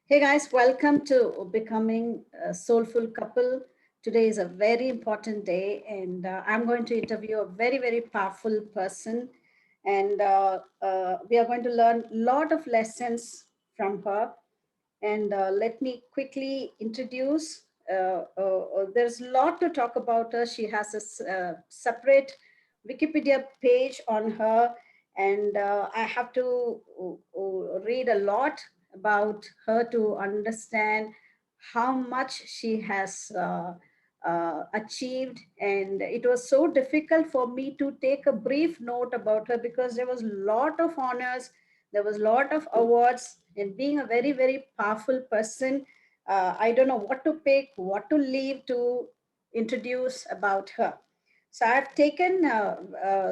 Hey guys, welcome to Becoming a Soulful Couple. Today is a very important day, and I'm going to interview a very, very powerful person. And we are going to learn a lot of lessons from her. And let me quickly introduce. There's a lot to talk about her. She has a separate Wikipedia page on her, and I have to read a lot about her to understand how much she has achieved. And it was so difficult for me to take a brief note about her because there was a lot of honors, there was a lot of awards, and being a very, very powerful person, I don't know what to pick, what to leave to introduce about her. So I've taken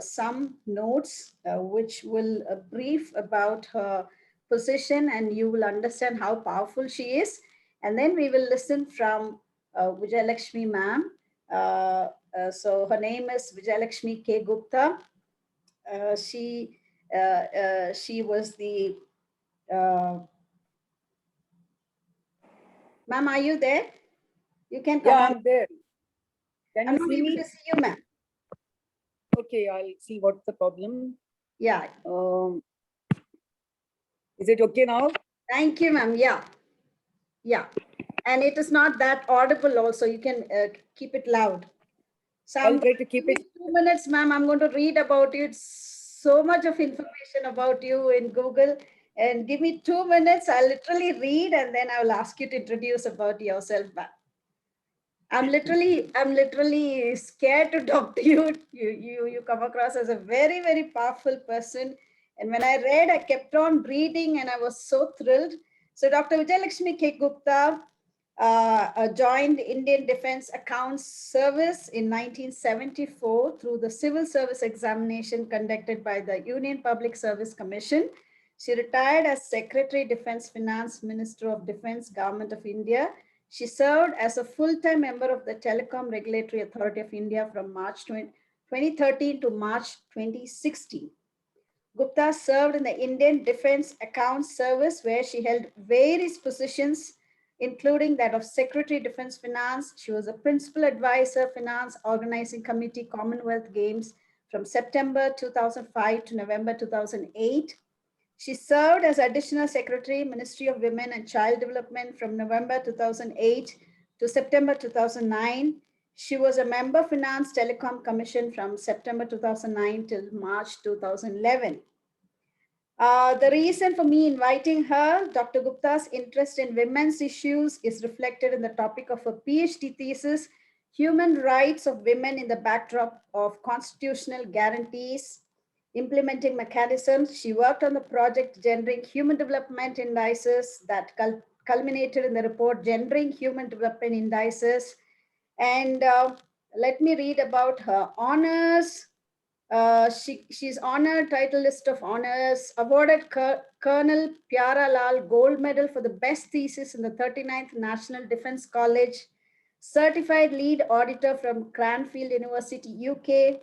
some notes which will brief about her position, and you will understand how powerful she is. And then we will listen from Vijayalakshmi ma'am. So her name is Vijayalakshmi K. Gupta. She was the ma'am. Are you there? You can come Yeah, on. I'm there. Can I'm you not see able to me? see you, ma'am. Okay, I'll see what's the problem. Yeah. Um, is it okay now? Thank you, ma'am. Yeah. Yeah. And it is not that audible also. You can keep it loud. So I'm I'll going try to to keep give you it. 2 minutes, ma'am. I'm going to read about you. It's so much of information about you in Google. And give me 2 minutes. I'll literally read and then I will ask you to introduce about yourself, ma'am. I'm literally scared to talk to you. You come across as a very, very powerful person. And when I read, I kept on reading and I was so thrilled. So Dr. Vijayalakshmi K. Gupta joined Indian Defense Accounts Service in 1974 through the civil service examination conducted by the Union Public Service Commission. She retired as Secretary Defense Finance Minister of Defense, Government of India. She served as a full-time member of the Telecom Regulatory Authority of India from March 2013 to March 2016. Gupta served in the Indian Defense Accounts Service, where she held various positions, including that of Secretary Defense Finance. She was a Principal Advisor, Finance Organizing Committee, Commonwealth Games from September 2005 to November 2008. She served as Additional Secretary, Ministry of Women and Child Development from November 2008 to September 2009. She was a member Finance Telecom Commission from September 2009 till March 2011. The reason for me inviting her, Dr. Gupta's interest in women's issues is reflected in the topic of her PhD thesis, Human Rights of Women in the Backdrop of Constitutional Guarantees, Implementing Mechanisms. She worked on the project Gendering Human Development Indices that culminated in the report Gendering Human Development Indices. And let me read about her honors. She's honored title list of honors, awarded Colonel Pyara Lal Gold Medal for the best thesis in the 39th National Defense College, certified lead auditor from Cranfield University, UK,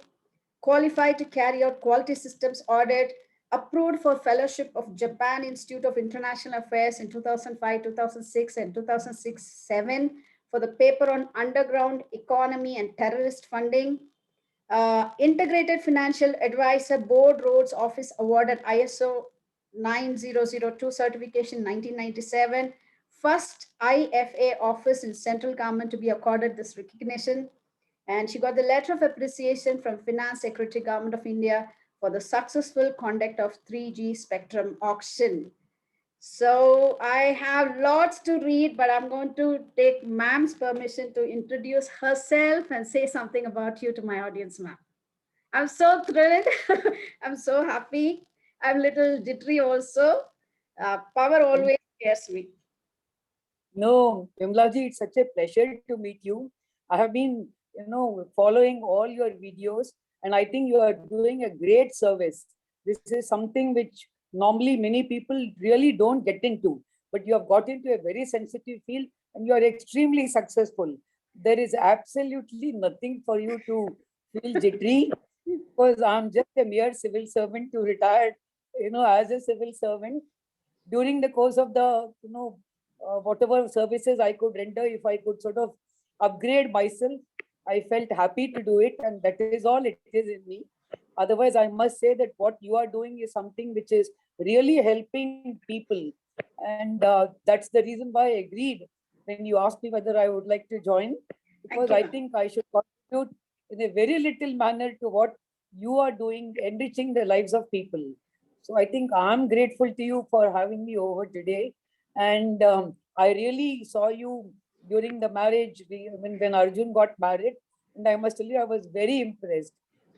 qualified to carry out quality systems audit, approved for fellowship of Japan Institute of International Affairs in 2005, 2006, and 2006-7 for the paper on underground economy and terrorist funding. Integrated Financial Advisor Board Roads Office awarded ISO 9002 certification 1997. First IFA office in central government to be accorded this recognition. And she got the letter of appreciation from Finance Secretary Government of India for the successful conduct of 3G spectrum auction. So I have lots to read, but I'm going to take ma'am's permission to introduce herself and say something about you to my audience, ma'am. I'm so thrilled. I'm so happy. I'm a little jittery also. Power always scares me. No, Vimlaji, it's such a pleasure to meet you. I have been, following all your videos, and I think you are doing a great service. This is something which normally many people really don't get into, but you have got into a very sensitive field and you are extremely successful. There is absolutely nothing for you to feel jittery because I'm just a mere civil servant who retired, as a civil servant during the course of the, whatever services I could render, if I could sort of upgrade myself, I felt happy to do it, and that is all it is in me. Otherwise, I must say that what you are doing is something which is really helping people, and that's the reason why I agreed when you asked me whether I would like to join, Thank because you, I ma'am. think I should contribute in a very little manner to what you are doing, enriching the lives of people. So I think I'm grateful to you for having me over today. And I really saw you during the marriage, when Arjun got married. And I must tell you, I was very impressed.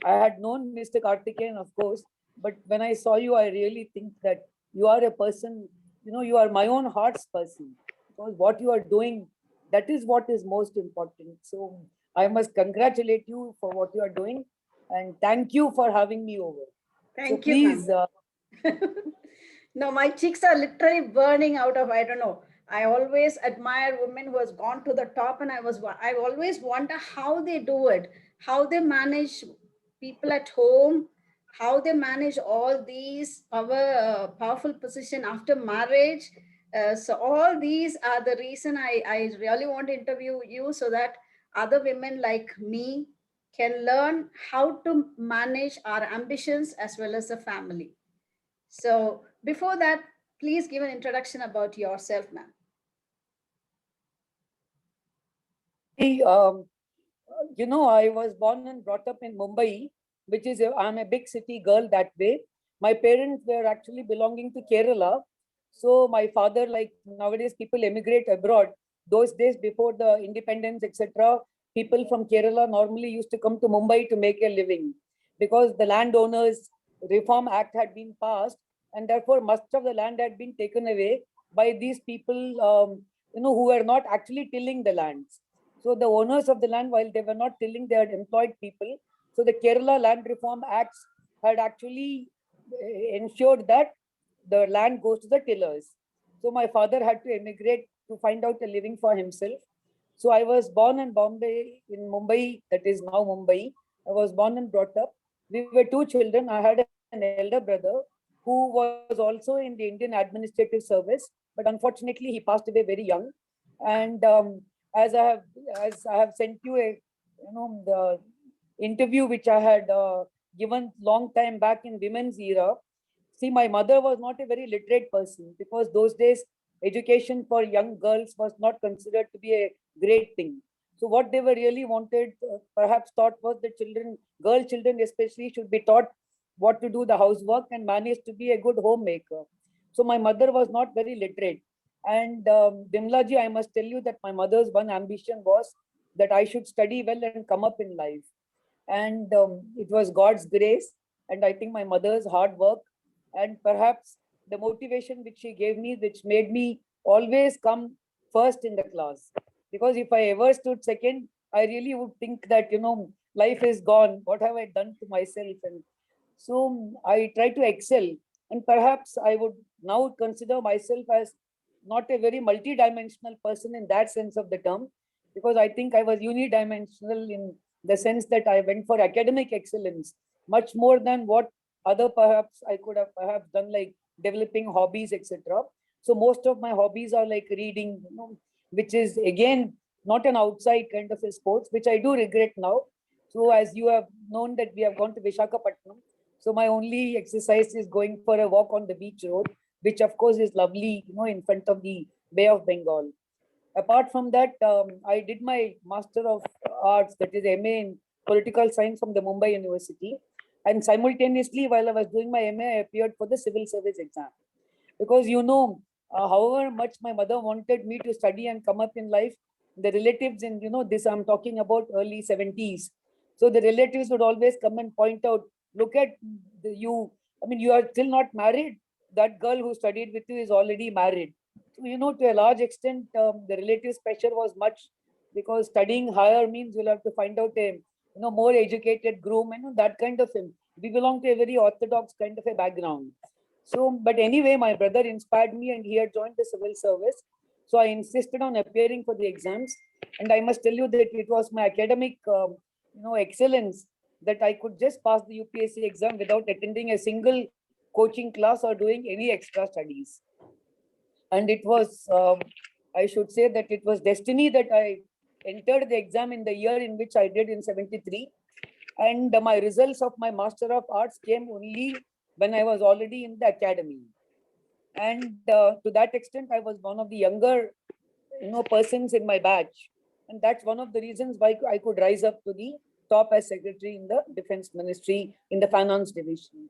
I had known Mr. Karthikeyan, of course, but when I saw you, I really think that you are a person, you are my own heart's person. Because what you are doing, that is what is most important. So I must congratulate you for what you are doing. And thank you for having me over. So Thank you, please, ma'am. No, my cheeks are literally burning out of, I don't know. I always admire women who has gone to the top, and I always wonder how they do it, how they manage people at home, how they manage all these powerful position after marriage. So all these are the reason I really want to interview you, so that other women like me can learn how to manage our ambitions as well as the family. So before that, please give an introduction about yourself, ma'am. um, I was born and brought up in Mumbai, which is, I'm a big city girl that way. My parents were actually belonging to Kerala. So my father, like nowadays people emigrate abroad. Those days before the independence, etc., people from Kerala normally used to come to Mumbai to make a living because the landowners Reform Act had been passed, and therefore much of the land had been taken away by these people, who were not actually tilling the lands. So the owners of the land, while they were not tilling, they had employed people. So the Kerala Land Reform Acts had actually ensured that the land goes to the tillers. So my father had to emigrate to find out a living for himself. So I was born in Mumbai, that is now Mumbai. I was born and brought up. We were two children. I had an elder brother who was also in the Indian Administrative Service, but unfortunately he passed away very young. And as I have as I have sent you the interview which I had given long time back in women's era. See, my mother was not a very literate person because those days education for young girls was not considered to be a great thing. So what they were really wanted, perhaps thought, was the girl children especially, should be taught what to do the housework and manage to be a good homemaker. So my mother was not very literate. And Bimlaji, I must tell you that my mother's one ambition was that I should study well and come up in life. And it was God's grace, and I think my mother's hard work, and perhaps the motivation which she gave me, which made me always come first in the class. Because if I ever stood second, I really would think that, life is gone. What have I done to myself? And so I try to excel. And perhaps I would now consider myself as not a very multidimensional person in that sense of the term, because I think I was unidimensional in the sense that I went for academic excellence much more than what other perhaps I could have perhaps done, like developing hobbies, etc. So most of my hobbies are like reading, which is again not an outside kind of a sports, which I do regret now. So as you have known that we have gone to Vishakhapatnam, so my only exercise is going for a walk on the beach road, which of course is lovely, in front of the Bay of Bengal. Apart from that, I did my Master of Arts, that is MA in Political Science from the Mumbai University. And simultaneously, while I was doing my MA, I appeared for the civil service exam. Because, however much my mother wanted me to study and come up in life, the relatives in, this I'm talking about early 70s. So the relatives would always come and point out, look at you. I mean, you are still not married. That girl who studied with you is already married. So, to a large extent, the relatives' pressure was much, because studying higher means you'll have to find out a, more educated groom, that kind of thing. We belong to a very orthodox kind of a background. So, but anyway, my brother inspired me and he had joined the civil service. So I insisted on appearing for the exams. And I must tell you that it was my academic, excellence that I could just pass the UPSC exam without attending a single coaching class or doing any extra studies. And it was I should say that it was destiny that I entered the exam in the year in which I did in 73. And my results of my Master of Arts came only when I was already in the academy. And to that extent, I was one of the younger, persons in my batch. And that's one of the reasons why I could rise up to the top as secretary in the Defense Ministry in the finance division.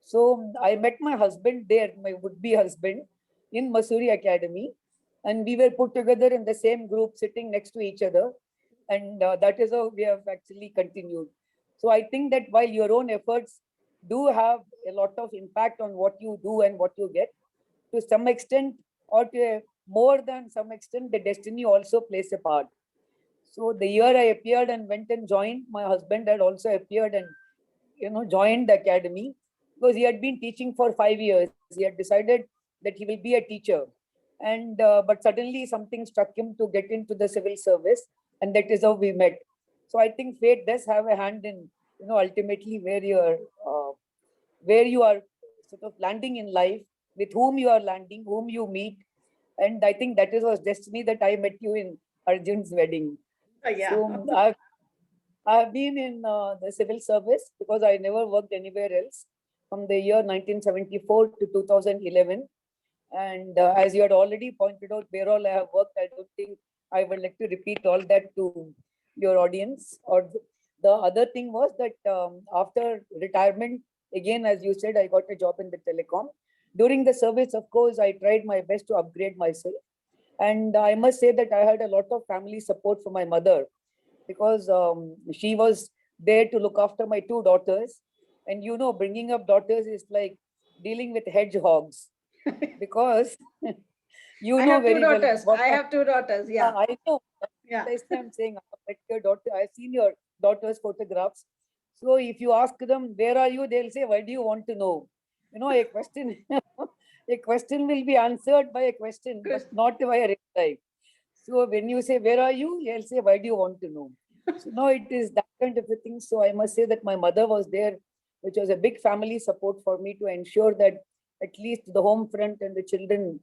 So I met my husband there, my would-be husband, in Masuri Academy, and we were put together in the same group, sitting next to each other, and that is how we have actually continued. So I think that while your own efforts do have a lot of impact on what you do and what you get, to some extent, or to more than some extent, the destiny also plays a part. So the year I appeared and went and joined, my husband had also appeared and joined the academy, because he had been teaching for 5 years. He had decided that he will be a teacher, and but suddenly something struck him to get into the civil service, and that is how we met. So I think fate does have a hand in ultimately where you are sort of landing in life, with whom you are landing, whom you meet, and I think that is was destiny that I met you in Arjun's wedding. Yeah. So I've been in the civil service because I never worked anywhere else from the year 1974 to 2011. And as you had already pointed out, where all I have worked, I don't think I would like to repeat all that to your audience. Or the other thing was that after retirement, again, as you said, I got a job in the telecom. During the service, of course, I tried my best to upgrade myself. And I must say that I had a lot of family support from my mother, because she was there to look after my two daughters. And bringing up daughters is like dealing with hedgehogs, because I have two very well daughters. I have two daughters. Yeah. I know. Yeah. This I'm saying, I met your daughter. I've seen your daughter's photographs. So if you ask them, where are you? They'll say, why do you want to know? A question, a question will be answered by a question, but not by a reply. So when you say, where are you? They'll say, why do you want to know? So no, it is that kind of a thing. So I must say that my mother was there, which was a big family support for me to ensure that at least the home front and the children,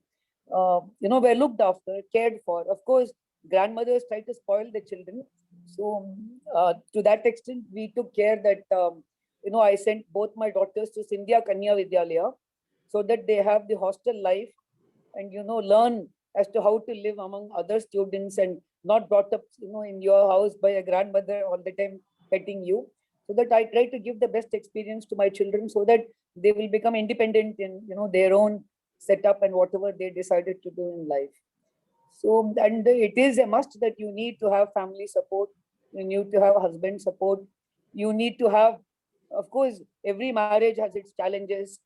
were looked after, cared for. Of course, grandmothers try to spoil the children. So to that extent, we took care that, I sent both my daughters to Sindhya Kanya Vidyalaya, so that they have the hostel life and, learn as to how to live among other students, and not brought up, in your house by a grandmother all the time petting you. So that I try to give the best experience to my children, so that they will become independent in, their own setup and whatever they decided to do in life. So, and it is a must that you need to have family support, you need to have husband support, you need to have, of course, every marriage has its challenges.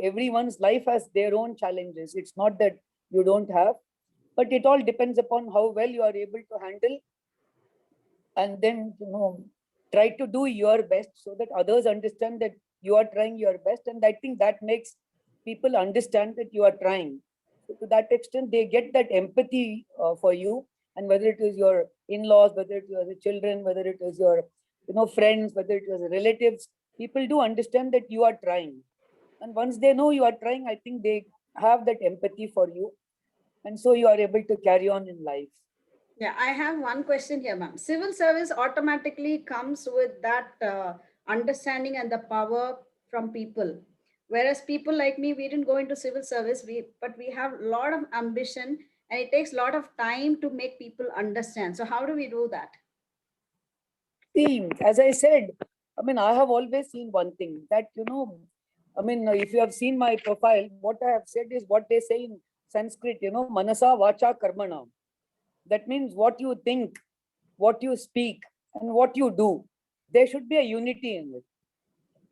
Everyone's life has their own challenges. It's not that you don't have, but it all depends upon how well you are able to handle, and then, try to do your best so that others understand that you are trying your best. And I think that makes people understand that you are trying. So to that extent, they get that empathy for you. And whether it is your in-laws, whether it was the children, whether it was your, friends, whether it was relatives, people do understand that you are trying. And once they know you are trying, I think they have that empathy for you. And so you are able to carry on in life. Yeah, I have one question here, ma'am. Civil service automatically comes with that understanding and the power from people. Whereas people like me, we didn't go into civil service, but we have a lot of ambition, and it takes a lot of time to make people understand. So how do we do that? See, as I said, I mean, I have always seen one thing that, I mean, if you have seen my profile, what I have said is what they say in Sanskrit, manasa vacha karmana. That means what you think, what you speak, and what you do. There should be a unity in it.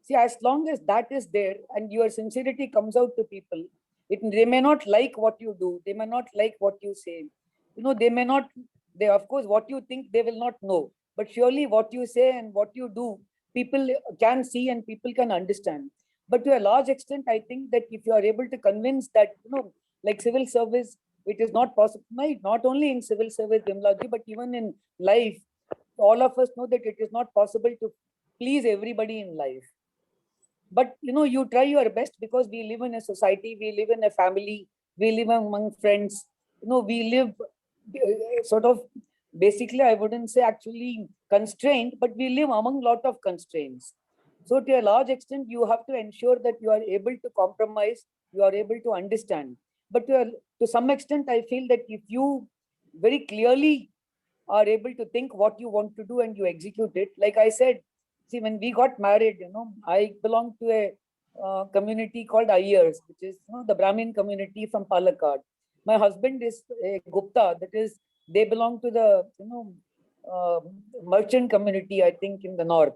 See, as long as that is there and your sincerity comes out to people, they may not like what you do, they may not like what you say. They may not, of course, what you think, they will not know. But surely what you say and what you do, people can see and people can understand. But to a large extent, I think that if you are able to convince that, like civil service, it is not possible, not only in civil service, Vimlaji, but even in life, all of us know that it is not possible to please everybody in life. But you try your best, because we live in a society, we live in a family, we live among friends. we live sort of, basically, I wouldn't say actually constrained, but we live among lot of constraints. So to a large extent, you have to ensure that you are able to compromise, you are able to understand. But to some extent, I feel that if you very clearly are able to think what you want to do and you execute it, like I said, see, when we got married, I belong to a community called Ayers, which is the Brahmin community from Palakkad. My husband is a Gupta, that is, they belong to the uh, merchant community, I think, in the north.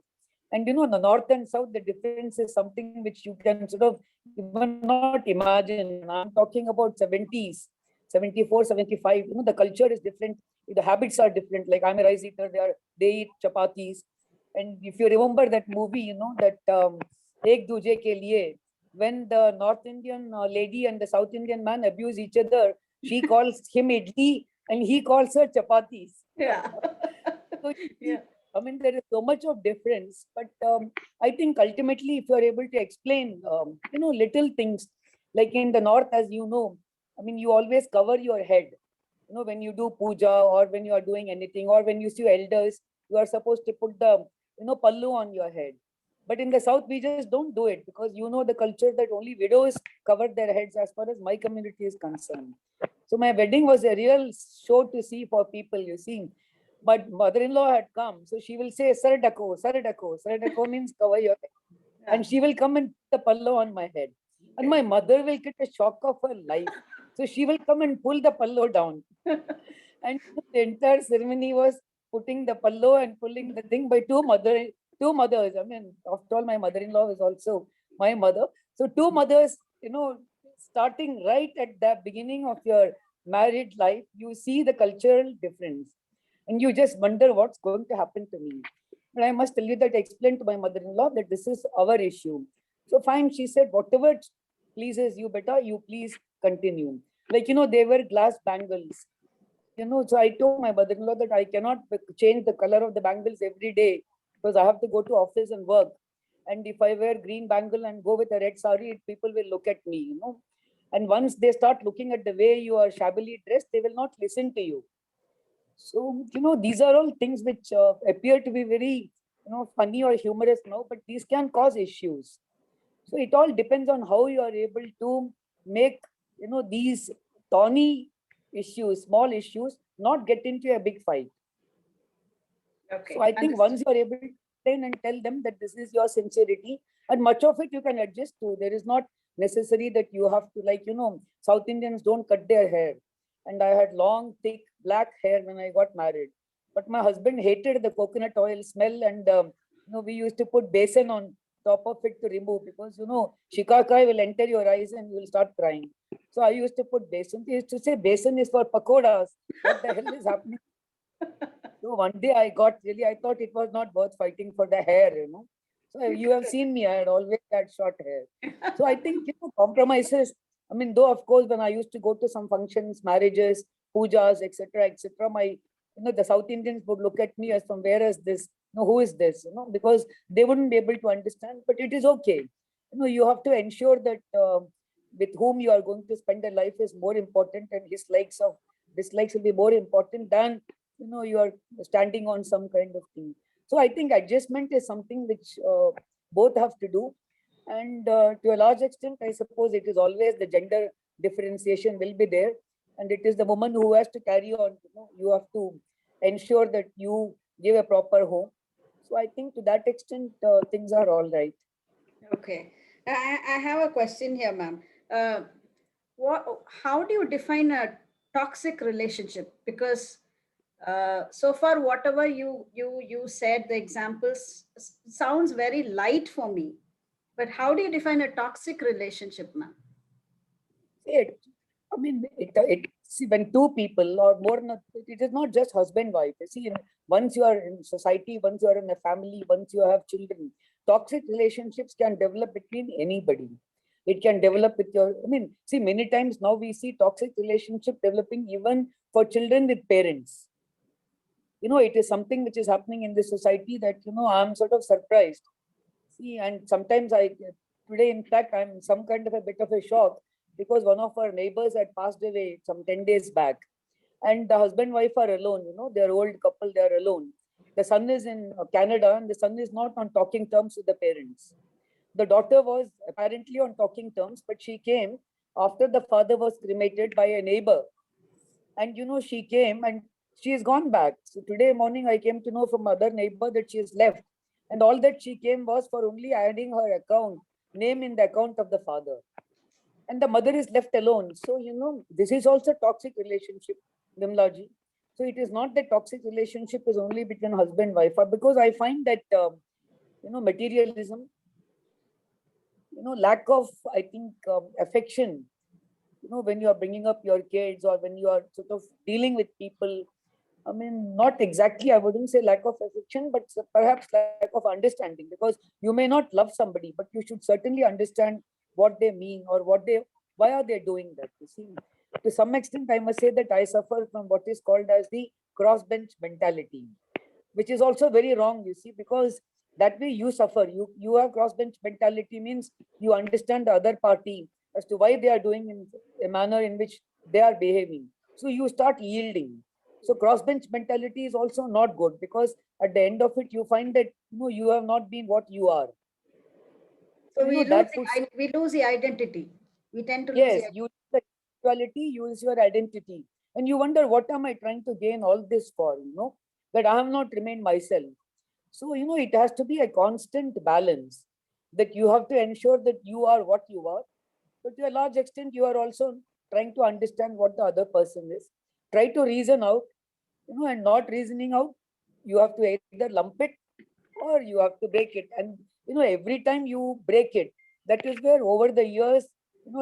And the north and south, the difference is something which you can sort of even not imagine. I'm talking about 70s, 74, 75. The culture is different, the habits are different. Like, I'm a rice eater, they eat chapatis. And if you remember that movie, that Ek Duje Ke Liye, when the North Indian lady and the South Indian man abuse each other, she calls him idli and he calls her chapatis. Yeah. So, Yeah. I mean, there is so much of difference, but I think ultimately, if you are able to explain, little things, like in the north, as you know, I mean, you always cover your head. When you do puja or when you are doing anything, or when you see elders, you are supposed to put the, pallu on your head. But in the south, we just don't do it, because the culture that only widows cover their heads, as far as my community is concerned. So my wedding was a real show to see for people, you see. My mother-in-law had come, so she will say, Sar Dako, Sar Dako. Sar Dako means cover your head. And she will come and put the pallu on my head. And my mother will get a shock of her life. So she will come and pull the pallu down. And the entire ceremony was putting the pallu and pulling the thing by two mothers. I mean, after all, my mother-in-law is also my mother. So two mothers, starting right at the beginning of your married life, you see the cultural difference. And you just wonder what's going to happen to me. And I must tell you that I explained to my mother-in-law that this is our issue. So fine, she said, whatever pleases you better, you please continue. Like, they were glass bangles. So I told my mother-in-law that I cannot change the color of the bangles every day, because I have to go to office and work. And if I wear green bangle and go with a red sari, people will look at me. And once they start looking at the way you are shabbily dressed, they will not listen to you. So, these are all things which appear to be very, funny or humorous now, but these can cause issues. So it all depends on how you are able to make, these thorny issues, small issues, not get into a big fight. Okay. So I think once you are able to explain and tell them that this is your sincerity, and much of it you can adjust to. There is not necessary that you have to, like, South Indians don't cut their hair. And I had long, thick, black hair when I got married. But my husband hated the coconut oil smell, and we used to put besan on top of it to remove, because shikakai will enter your eyes and you will start crying. So I used to put besan. He used to say besan is for pakoras. What the hell is happening? So one day I thought it was not worth fighting for the hair. So you have seen me, I had always had short hair. So I think, compromises. I mean, though, of course, when I used to go to some functions, marriages, pujas, etc., the South Indians would look at me as, from where is this? Who is this? Because they wouldn't be able to understand, but it is okay. You have to ensure that with whom you are going to spend a life is more important, and his dislikes will be more important than you are standing on some kind of thing. So I think adjustment is something which both have to do. And to a large extent, I suppose it is always the gender differentiation will be there, and it is the woman who has to carry on. You have to ensure that you give a proper home. So I think to that extent, things are all right. Okay. I have a question here, ma'am. How do you define a toxic relationship? Because so far, whatever you said, the examples sounds very light for me. But how do you define a toxic relationship, ma'am? It, I mean, see, when two people or more, it is not just husband wife. You see, once you are in society, once you are in a family, once you have children, toxic relationships can develop between anybody. It can develop with your. I mean, see, many times now we see toxic relationship developing even for children with parents. It is something which is happening in this society that I'm sort of surprised. See, and sometimes today, in fact, I'm some kind of a bit of a shock, because one of our neighbors had passed away some 10 days back. And the husband and wife are alone, they're old couple, they're alone. The son is in Canada and the son is not on talking terms with the parents. The daughter was apparently on talking terms, but she came after the father was cremated by a neighbor. And she came and she has gone back. So today morning I came to know from other neighbor that she has left. And all that she came was for only adding her account name in the account of the father. And the mother is left alone. So, this is also toxic relationship, Vimlaji. So it is not that toxic relationship is only between husband and wife, because I find that, materialism, lack of, I think, affection, when you are bringing up your kids or when you are sort of dealing with people, I mean, not exactly, I wouldn't say lack of affection, but perhaps lack of understanding, because you may not love somebody, but you should certainly understand what they mean or why are they doing that. You see, to some extent, I must say that I suffer from what is called as the crossbench mentality, which is also very wrong, you see, because that way you suffer. You have crossbench mentality means you understand the other party as to why they are doing in a manner in which they are behaving. So you start yielding. So crossbench mentality is also not good, because at the end of it, you find that you have not been what you are. So So, we lose that puts we lose the identity. We tend to lose yes, the you the individuality, use your identity, and you wonder what am I trying to gain all this for? That I have not remained myself. So, it has to be a constant balance, that you have to ensure that you are what you are, but to a large extent, you are also trying to understand what the other person is. Try to reason out, and not reasoning out, you have to either lump it or you have to break it. And, every time you break it, that is where over the years,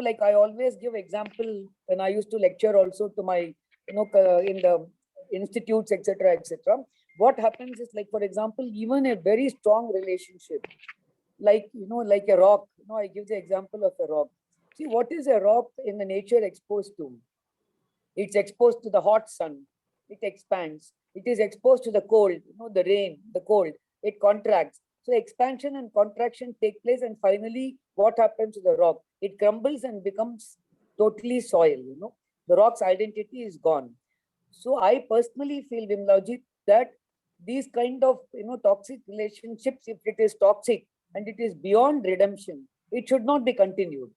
like I always give example when I used to lecture also to my, in the institutes, etc., etc. What happens is, like, for example, even a very strong relationship, like, like a rock, I give the example of a rock. See, what is a rock in the nature exposed to? It's exposed to the hot sun, it expands. It is exposed to the cold, the rain, the cold, it contracts. So expansion and contraction take place, and finally, what happens to the rock? It crumbles and becomes totally soil. The rock's identity is gone. So I personally feel, Vimlaji, that these kind of toxic relationships, if it is toxic and it is beyond redemption, it should not be continued.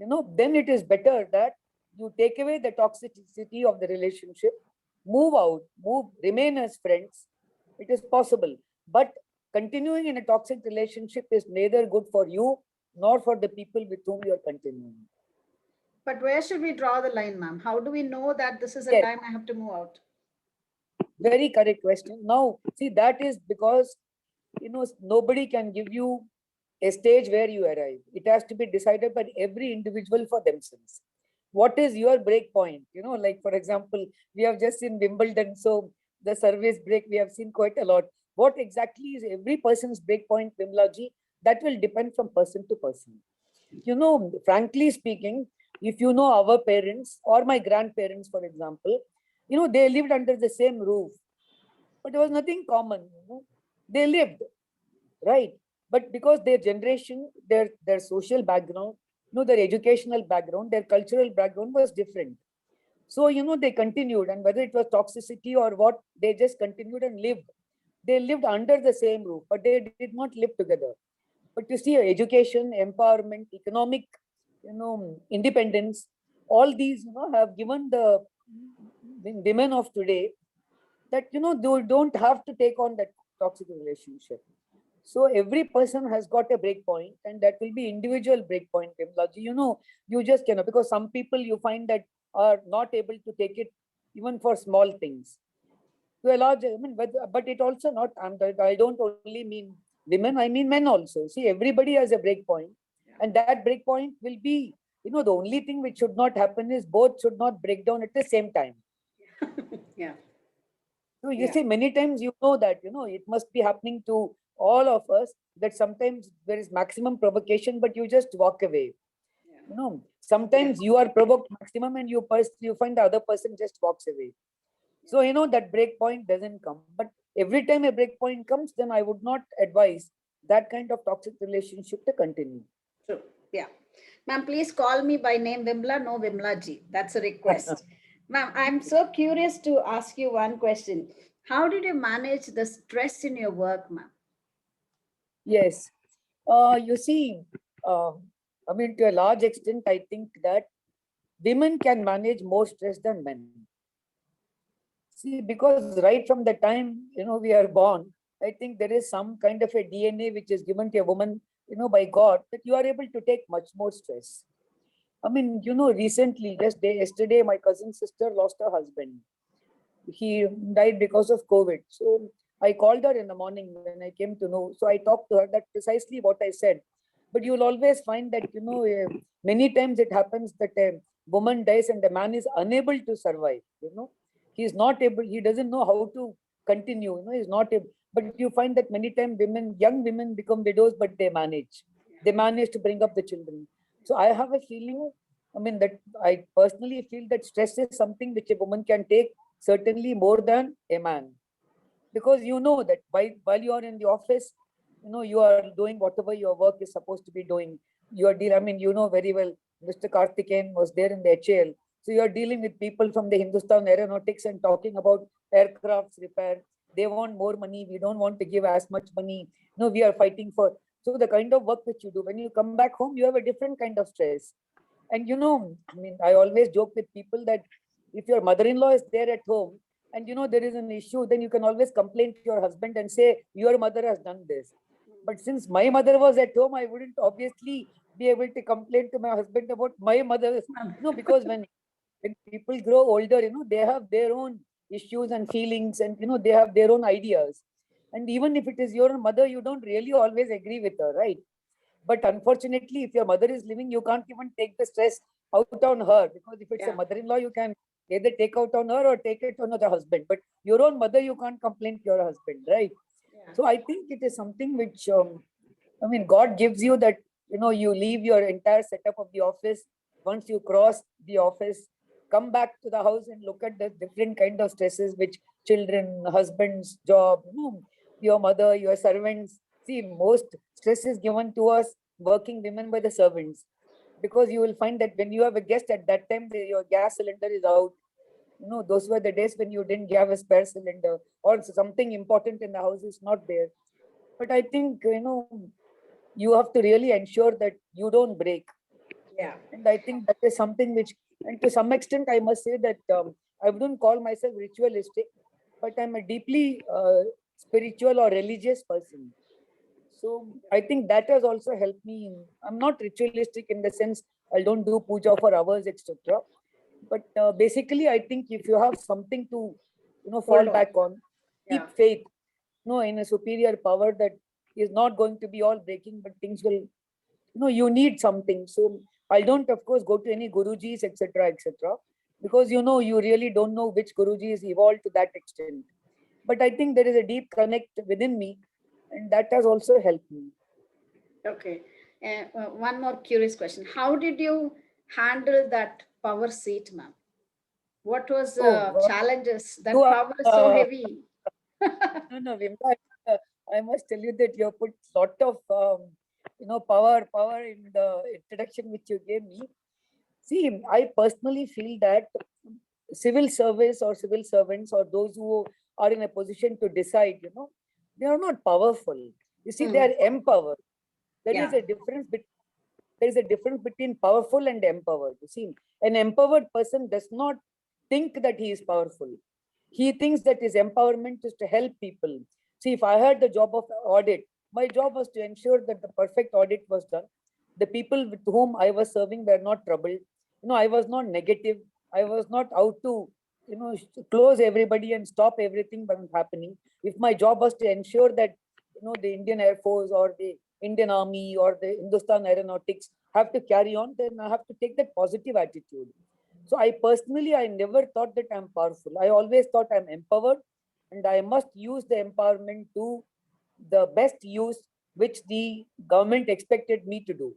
Then it is better that you take away the toxicity of the relationship, move out, remain as friends. It is possible. But continuing in a toxic relationship is neither good for you nor for the people with whom you are continuing. But where should we draw the line, ma'am? How do we know that this is a Yes, time I have to move out? very correct question. Now, see, that is because, nobody can give you a stage where you arrive. It has to be decided by every individual for themselves. What is your break point? Like, for example, we have just seen Wimbledon, so the service break we have seen quite a lot. What exactly is every person's break point, Vimlaji? That will depend from person to person. Frankly speaking, if our parents or my grandparents, for example, they lived under the same roof, but there was nothing common. They lived, right? But because their generation, their social background, their educational background, their cultural background was different. So, they continued, and whether it was toxicity or what, they just continued and lived. They lived under the same roof, but they did not live together. But you see, education, empowerment, economic, independence, all these, have given the women of today that, they don't have to take on that toxic relationship. So every person has got a break point, and that will be individual break point, Vimlaji. You just cannot, because some people you find that are not able to take it even for small things. To a large, I mean, but it also not, I don't only mean women, I mean men also. See, everybody has a break point, and that break point will be, the only thing which should not happen is both should not break down at the same time. Yeah. So you see, many times that, it must be happening to all of us, that sometimes there is maximum provocation, but you just walk away. Sometimes you are provoked maximum and you find the other person just walks away. So, that break point doesn't come. But every time a break point comes, then I would not advise that kind of toxic relationship to continue. True. Yeah. Ma'am, please call me by name Vimla, no Vimla ji. That's a request. Ma'am, I'm so curious to ask you one question. How did you manage the stress in your work, ma'am? Yes. You see, I mean, to a large extent, I think that women can manage more stress than men. See, because right from the time, we are born, I think there is some kind of a DNA which is given to a woman, by God, that you are able to take much more stress. I mean, recently, just yesterday, my cousin's sister lost her husband. He died because of COVID. So I called her in the morning when I came to know. So I talked to her that precisely what I said. But you'll always find that, many times it happens that a woman dies and the man is unable to survive. He's not able, he doesn't know how to continue, he's not able. But you find that many times young women become widows, but they manage. They manage to bring up the children. So I have a feeling, I mean, that I personally feel that stress is something which a woman can take certainly more than a man, because you know that while you are in the office, you are doing whatever your work is supposed to be doing. You are dealing, I mean, you know very well, Mr. Karthikeyan was there in the HAL. So you are dealing with people from the Hindustan Aeronautics and talking about aircrafts repair. They want more money, we don't want to give as much money. We are fighting for. So the kind of work which you do, when you come back home, you have a different kind of stress. And I mean, I always joke with people that if your mother-in-law is there at home and there is an issue, then you can always complain to your husband and say, your mother has done this. But since my mother was at home, I wouldn't obviously be able to complain to my husband about my mother. Because when people grow older, they have their own issues and feelings, and they have their own ideas. And even if it is your mother, you don't really always agree with her, right? But unfortunately, if your mother is living, you can't even take the stress out on her, because if it's a Yeah. mother-in-law, you can either take out on her or take it on the husband. But your own mother, you can't complain to your husband, right? Yeah. So I think it is something which, I mean, God gives you that, you leave your entire setup of the office. Once you cross the office, come back to the house and look at the different kind of stresses which children, husbands, job, your mother, your servants. See, most stress is given to us working women by the servants, because you will find that when you have a guest at that time, your gas cylinder is out. Those were the days when you didn't have a spare cylinder, or something important in the house is not there. But I think, you have to really ensure that you don't break. Yeah. And I think that is something which, and to some extent, I must say that I wouldn't call myself ritualistic, but I'm a deeply spiritual or religious person. So I think that has also helped me. I'm not ritualistic in the sense I don't do puja for hours, etc. But basically, I think if you have something to, fall Hold on. back on, Yeah. keep faith, in a superior power that is not going to be all breaking, but things will, you need something. So I don't, of course, go to any gurujis, etc., etc., because you really don't know which guruji is evolved to that extent. But I think there is a deep connect within me, and that has also helped me. Okay. One more curious question. How did you handle that power seat, ma'am? What was Oh, the challenges? you That are, power is so heavy. no, Vimla, I must tell you that you have put lot of, power in the introduction which you gave me. See, I personally feel that civil service or civil servants or those who are in a position to decide, they are not powerful. You see, they Mm. are empowered. There is Yeah. a difference there is a difference between powerful and empowered. You see, an empowered person does not think that he is powerful. He thinks that his empowerment is to help people. See, if I had the job of audit, my job was to ensure that the perfect audit was done. The people with whom I was serving were not troubled. I was not negative. I was not out to, close everybody and stop everything from happening. If my job was to ensure that, the Indian Air Force or the Indian Army or the Hindustan Aeronautics have to carry on, then I have to take that positive attitude. So I never thought that I'm powerful. I always thought I'm empowered, and I must use the empowerment to the best use which the government expected me to do.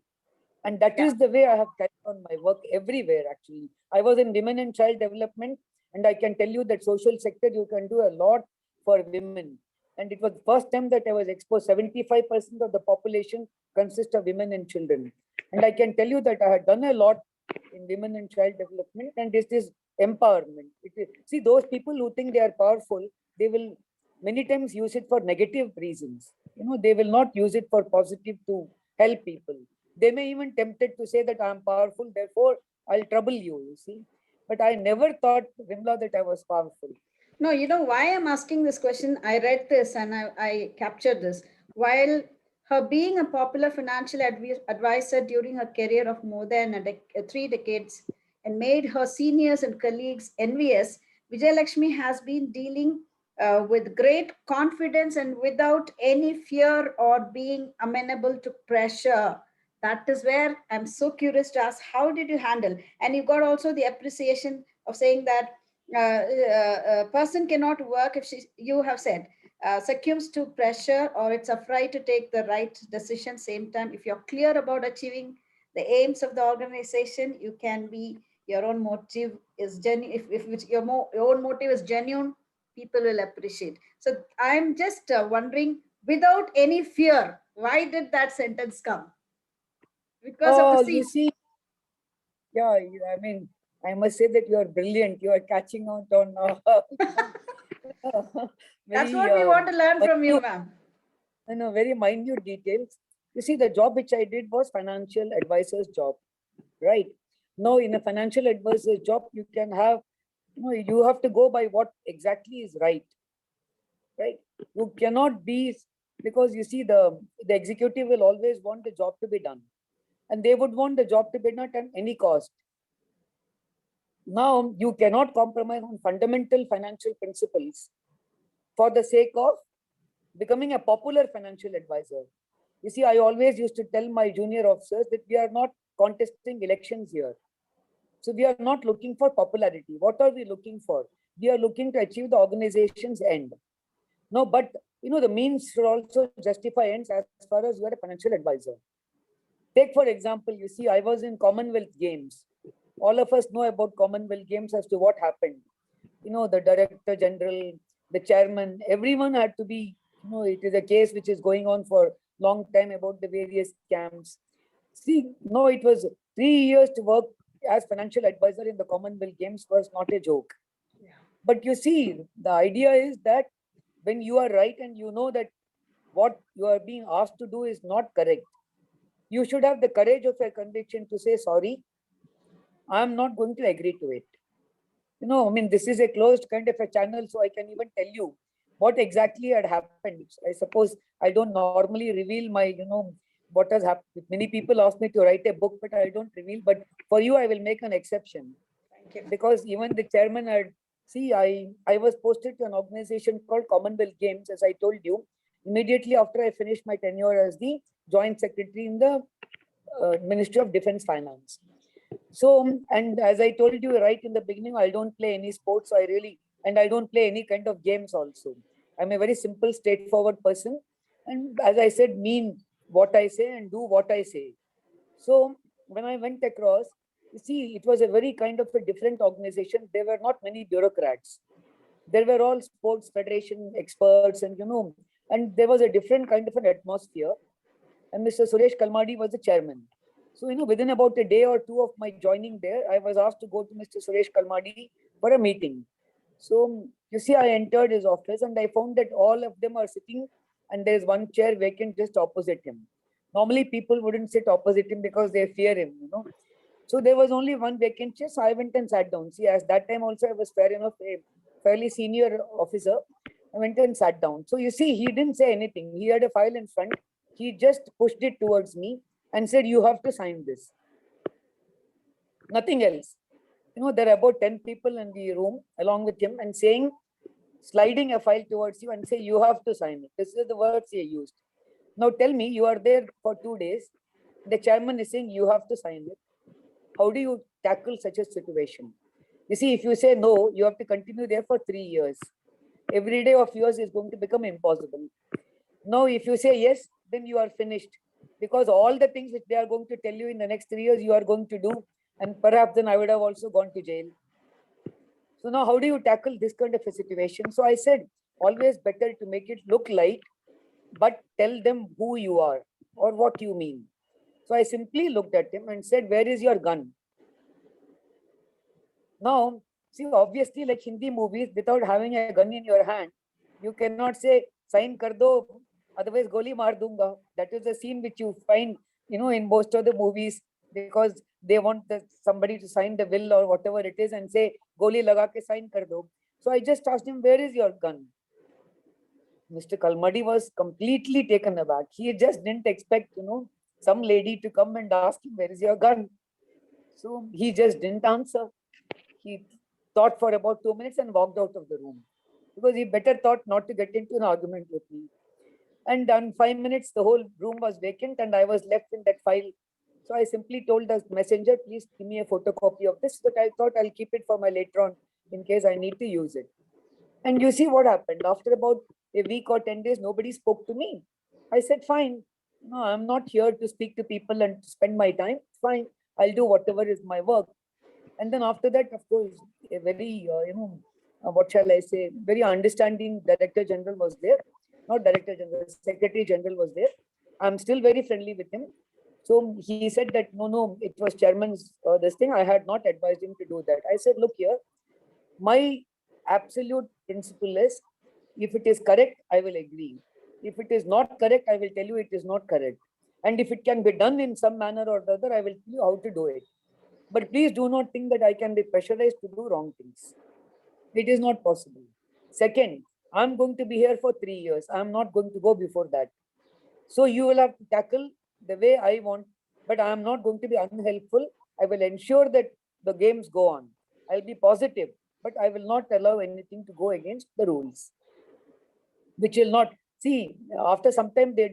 And that Yeah. is the way I have carried on my work everywhere, actually. I was in women and child development, and I can tell you that social sector, you can do a lot for women. And it was the first time that I was exposed. 75% of the population consists of women and children. And I can tell you that I had done a lot in women and child development, and this is empowerment. See, those people who think they are powerful, they will many times use it for negative reasons. They will not use it for positive to help people. They may even tempted to say that I am powerful, therefore I'll trouble you, you see. But I never thought, Vimla, that I was powerful. No, you know why I'm asking this question? I read this and I captured this. While her being a popular financial advisor during her career of more than 3 decades and made her seniors and colleagues envious, Vijayalakshmi has been dealing with great confidence and without any fear or being amenable to pressure. That is where I'm so curious to ask, how did you handle? And you got also the appreciation of saying that a person cannot work if you have said, succumbs to pressure or it's afraid to take the right decision. Same time, if you're clear about achieving the aims of the organization, you can be your own motive is genuine. If your own motive is genuine, people will appreciate. So I'm just wondering, without any fear, why did that sentence come? Because of the Oh, scene. you see, yeah, I mean, I must say that you are brilliant. You are catching out on That's very what we want to learn from you, minute, ma'am. very minute details. You see, the job which I did was financial advisor's job, right? Now, in a financial advisor's job, you can have, you have to go by what exactly is right, right? You cannot be, because you see, the executive will always want the job to be done, and they would want the job to be done at any cost. Now, you cannot compromise on fundamental financial principles for the sake of becoming a popular financial advisor. You see, I always used to tell my junior officers that we are not contesting elections here. So we are not looking for popularity. What are we looking for? We are looking to achieve the organization's end. No, but the means should also justify ends as far as you are a financial advisor. Take, for example, you see, I was in Commonwealth Games. All of us know about Commonwealth Games as to what happened. The director general, the chairman, everyone had to be, it is a case which is going on for long time about the various camps. See, no, it was 3 years to work as financial advisor in the Commonwealth Games was not a joke. Yeah. But you see, the idea is that when you are right and you know that what you are being asked to do is not correct, you should have the courage of your conviction to say, sorry, I am not going to agree to it. I mean, this is a closed kind of a channel, so I can even tell you what exactly had happened. I suppose I don't normally reveal my, what has happened. Many people ask me to write a book, but I don't reveal. But for you, I will make an exception. Thank you. Because even the chairman had, see, I was posted to an organization called Commonwealth Games, as I told you, immediately after I finished my tenure as the joint secretary in the Ministry of Defense Finance. So, and as I told you right in the beginning, I don't play any sports. So and I don't play any kind of games also. I'm a very simple, straightforward person. And as I said, mean what I say and do what I say. So when I went across, you see, it was a very kind of a different organization. There were not many bureaucrats. There were all sports federation experts and there was a different kind of an atmosphere. And Mr. Suresh Kalmadi was the chairman. So, within about a day or two of my joining there, I was asked to go to Mr. Suresh Kalmadi for a meeting. So, you see, I entered his office and I found that all of them are sitting and there's one chair vacant just opposite him. Normally, people wouldn't sit opposite him because they fear him. So, there was only one vacant chair. So, I went and sat down. See, as that time also, I was fair enough, a fairly senior officer. I went and sat down. So, you see, he didn't say anything. He had a file in front. He just pushed it towards me and said, you have to sign this. Nothing else. There are about 10 people in the room along with him and sliding a file towards you and say, you have to sign it. This is the words he used. Now tell me, you are there for 2 days. The chairman is saying, you have to sign it. How do you tackle such a situation? You see, if you say no, you have to continue there for 3 years. Every day of yours is going to become impossible. Now, if you say yes, then you are finished, because all the things which they are going to tell you in the next 3 years, you are going to do. And perhaps then I would have also gone to jail. So now how do you tackle this kind of a situation? So I said, always better to make it look light, but tell them who you are or what you mean. So I simply looked at him and said, "Where is your gun?" Now, see, obviously, like Hindi movies, without having a gun in your hand, you cannot say, "Sign kar do, otherwise goli maar dunga." That is the scene which you find, in most of the movies, because they want somebody to sign the will or whatever it is and say, "Goli laga ke sign kar do." So I just asked him, "Where is your gun?" Mr. Kalmadi was completely taken aback. He just didn't expect, some lady to come and ask him, "Where is your gun?" So he just didn't answer. He thought for about 2 minutes and walked out of the room because he better thought not to get into an argument with me. And in 5 minutes, the whole room was vacant and I was left in that file. So I simply told the messenger, "Please give me a photocopy of this," but I thought I'll keep it for my later on in case I need to use it. And you see what happened. After about a week or 10 days, nobody spoke to me. I said, "Fine. No, I'm not here to speak to people and to spend my time. Fine. I'll do whatever is my work." And then after that, of course, a very, what shall I say, very understanding Director General was there. Not Director General, Secretary General was there. I'm still very friendly with him. So he said that, no, it was Chairman's this thing. I had not advised him to do that. I said, "Look here, my absolute principle is, if it is correct, I will agree. If it is not correct, I will tell you it is not correct. And if it can be done in some manner or the other, I will tell you how to do it. But please do not think that I can be pressurized to do wrong things. It is not possible. Second, I'm going to be here for 3 years. I'm not going to go before that. So you will have to tackle the way I want, but I am not going to be unhelpful. I will ensure that the games go on. I'll be positive, but I will not allow anything to go against the rules, which will not see. After some time, they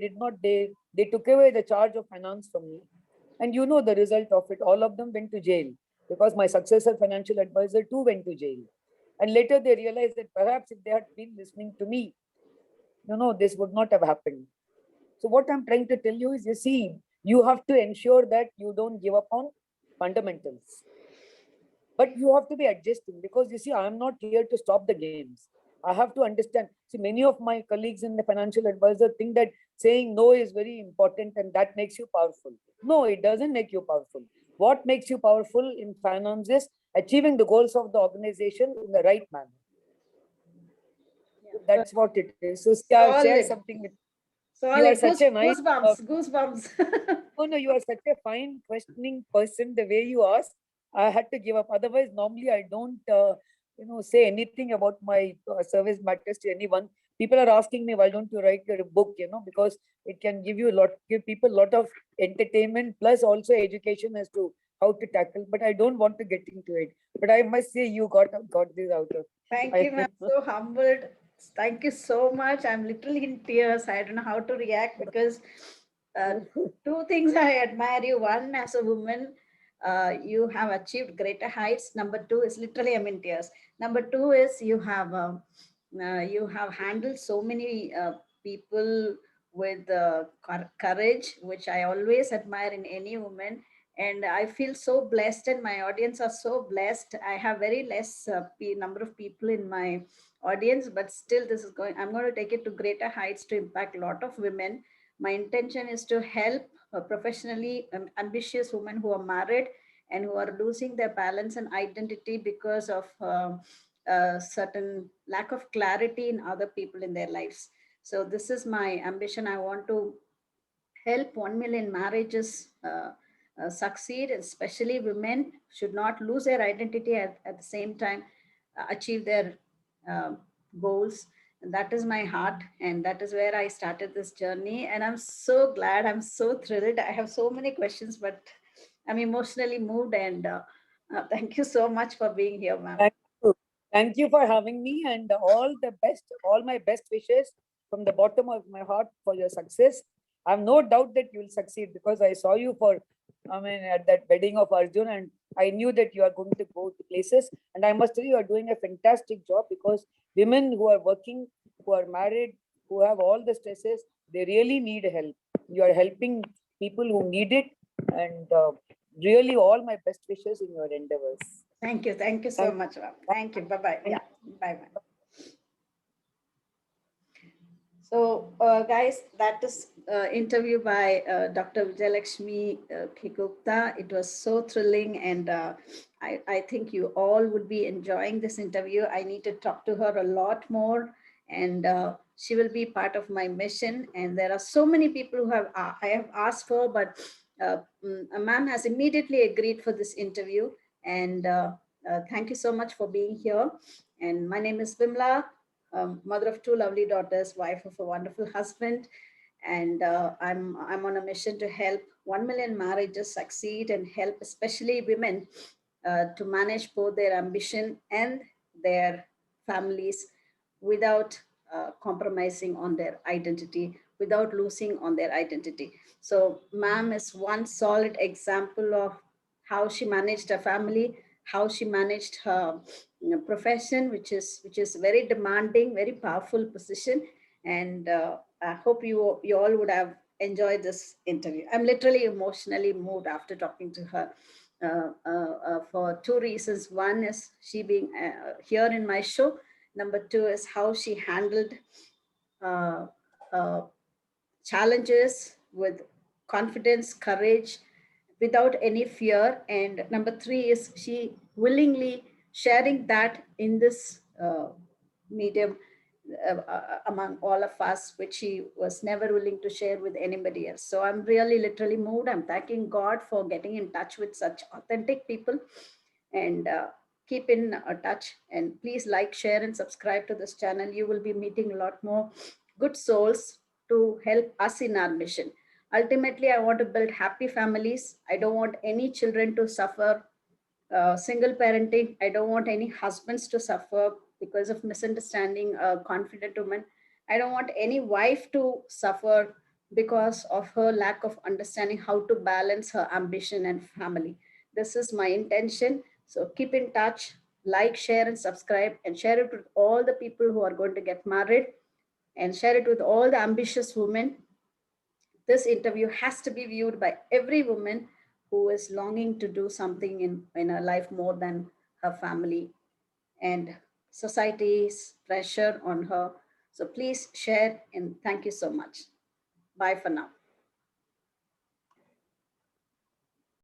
took away the charge of finance from me, and you know the result of it. All of them went to jail because my successor financial advisor too went to jail. And later they realized that perhaps if they had been listening to me, this would not have happened. So what I'm trying to tell you is, you see, you have to ensure that you don't give up on fundamentals. But you have to be adjusting, because you see, I'm not here to stop the games. I have to understand. See, many of my colleagues in the financial advisor think that saying no is very important and that makes you powerful. No, it doesn't make you powerful. What makes you powerful in finance is achieving the goals of the organization in the right manner. So that's what it is. So I'll share Solid. something with you. Are Solid. such a nice Goosebumps. no, you are such a fine questioning person. The way you ask, I had to give up. Otherwise, normally I don't, say anything about my service matters to anyone. People are asking me, "Why don't you write your book?" Because it can give people a lot of entertainment plus also education as to how to tackle. But I don't want to get into it. But I must say, you got this out of. Thank you, ma'am. So humbled. Thank you so much. I'm literally in tears. I don't know how to react because two things I admire you. One, as a woman, you have achieved greater heights. Number two is literally I'm in tears. Number two is you have handled so many people with courage, which I always admire in any woman. And I feel so blessed, and my audience are so blessed. I have very less number of people in my audience, but still this is going, I'm going to take it to greater heights to impact a lot of women. My intention is to help professionally ambitious women who are married and who are losing their balance and identity because of certain lack of clarity in other people in their lives. So this is my ambition. I want to help 1 million marriages succeed, especially women should not lose their identity at the same time achieve their uh, goals. And that is my heart, and that is where I started this journey. And I'm so glad, I'm so thrilled. I have so many questions, but I'm emotionally moved. And thank you so much for being here, ma'am. Thank you. Thank you for having me, and all the best, all my best wishes from the bottom of my heart for your success. I have no doubt that you will succeed, because I saw you at that wedding of Arjun, and I knew that you are going to go to places. And I must tell you, you are doing a fantastic job, because women who are working, who are married, who have all the stresses, they really need help. You are helping people who need it, and really all my best wishes in your endeavors. Thank you so much, ma'am. Thank you. Bye bye. Yeah, bye bye. So, guys, that is interview by Dr. Vijayalakshmi K. Gupta. It was so thrilling, and I think you all would be enjoying this interview. I need to talk to her a lot more, and she will be part of my mission. And there are so many people who have I have asked for, but a ma'am has immediately agreed for this interview. And thank you so much for being here. And my name is Bimla, mother of two lovely daughters, wife of a wonderful husband, and I'm on a mission to help 1 million marriages succeed and help especially women to manage both their ambition and their families without compromising on their identity, without losing on their identity. So, ma'am is one solid example of how she managed her family, how she managed her profession, which is very demanding, very powerful position. And I hope you all would have enjoyed this interview. I'm literally emotionally moved after talking to her for two reasons. One is she being here in my show. Number two is how she handled uh, uh, challenges with confidence, courage, without any fear. And number three is she willingly sharing that in this medium among all of us, which she was never willing to share with anybody else. So I'm really literally moved. I'm thanking God for getting in touch with such authentic people. And keep in touch, and please like, share, and subscribe to this channel. You will be meeting a lot more good souls to help us in our mission. Ultimately, I want to build happy families. I don't want any children to suffer single parenting. I don't want any husbands to suffer because of misunderstanding a confident woman. I don't want any wife to suffer because of her lack of understanding how to balance her ambition and family. This is my intention. So keep in touch, like, share, and subscribe, and share it with all the people who are going to get married, and share it with all the ambitious women. This interview has to be viewed by every woman who is longing to do something in her life more than her family and society's pressure on her. So please share, and thank you so much. Bye for now.